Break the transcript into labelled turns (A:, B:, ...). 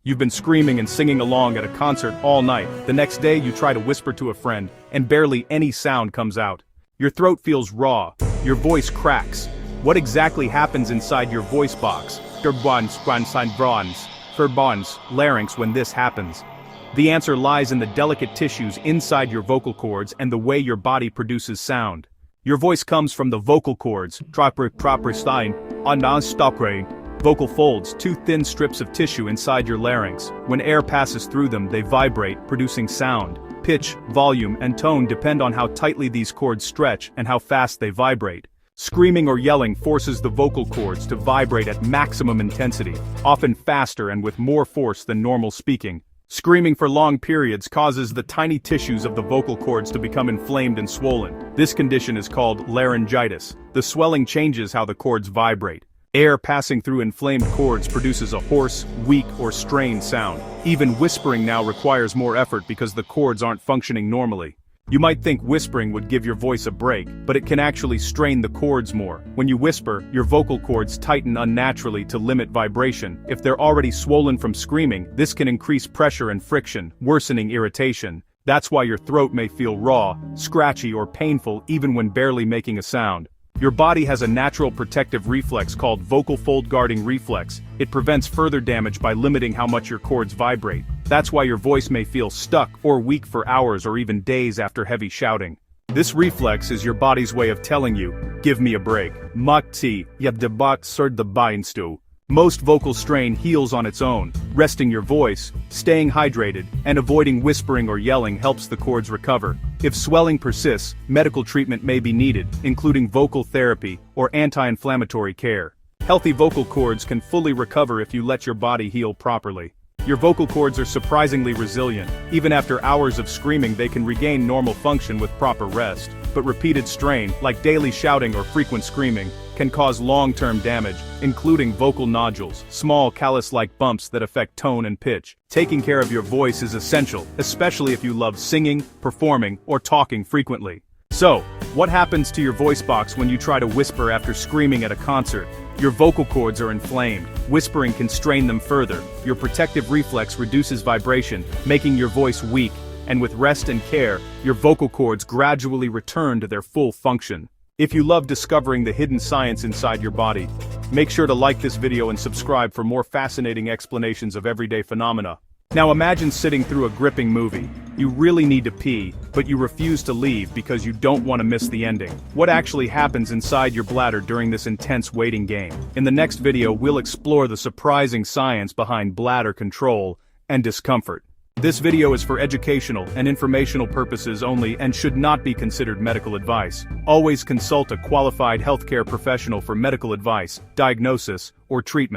A: You've been screaming and singing along at a concert all night. The next day you try to whisper to a friend, and barely any sound comes out. Your throat feels raw. Your voice cracks. What exactly happens inside your voice box? Larynx when this happens? The answer lies in the delicate tissues inside your vocal cords and the way your body produces sound. Your voice comes from the vocal cords, vocal folds, two thin strips of tissue inside your larynx. When air passes through them, they vibrate, producing sound. Pitch, volume, and tone depend on how tightly these cords stretch and how fast they vibrate. Screaming or yelling forces the vocal cords to vibrate at maximum intensity, often faster and with more force than normal speaking. Screaming for long periods causes the tiny tissues of the vocal cords to become inflamed and swollen. This condition is called laryngitis. The swelling changes how the cords vibrate. Air passing through inflamed cords produces a hoarse, weak, or strained sound. Even whispering now requires more effort because the cords aren't functioning normally. You might think whispering would give your voice a break, but it can actually strain the cords more. When you whisper, your vocal cords tighten unnaturally to limit vibration. If they're already swollen from screaming, this can increase pressure and friction, worsening irritation. That's why your throat may feel raw, scratchy, or painful even when barely making a sound. Your body has a natural protective reflex called vocal fold guarding reflex. It prevents further damage by limiting how much your cords vibrate. That's why your voice may feel stuck or weak for hours or even days after heavy shouting. This reflex is your body's way of telling you, give me a break. Most vocal strain heals on its own. Resting your voice, staying hydrated, and avoiding whispering or yelling helps the cords recover. If swelling persists, medical treatment may be needed, including vocal therapy or anti-inflammatory care. Healthy vocal cords can fully recover if you let your body heal properly. Your vocal cords are surprisingly resilient. Even after hours of screaming, they can regain normal function with proper rest. But repeated strain, like daily shouting or frequent screaming, can cause long-term damage, including vocal nodules, small callus-like bumps that affect tone and pitch. Taking care of your voice is essential, especially if you love singing, performing, or talking frequently. So, what happens to your voice box when you try to whisper after screaming at a concert? Your vocal cords are inflamed. Whispering can strain them further. Your protective reflex reduces vibration, making your voice weak, and with rest and care, your vocal cords gradually return to their full function. If you love discovering the hidden science inside your body, make sure to like this video and subscribe for more fascinating explanations of everyday phenomena. Now imagine sitting through a gripping movie. You really need to pee, but you refuse to leave because you don't want to miss the ending. What actually happens inside your bladder during this intense waiting game? In the next video, we'll explore the surprising science behind bladder control and discomfort. This video is for educational and informational purposes only and should not be considered medical advice. Always consult a qualified healthcare professional for medical advice, diagnosis, or treatment.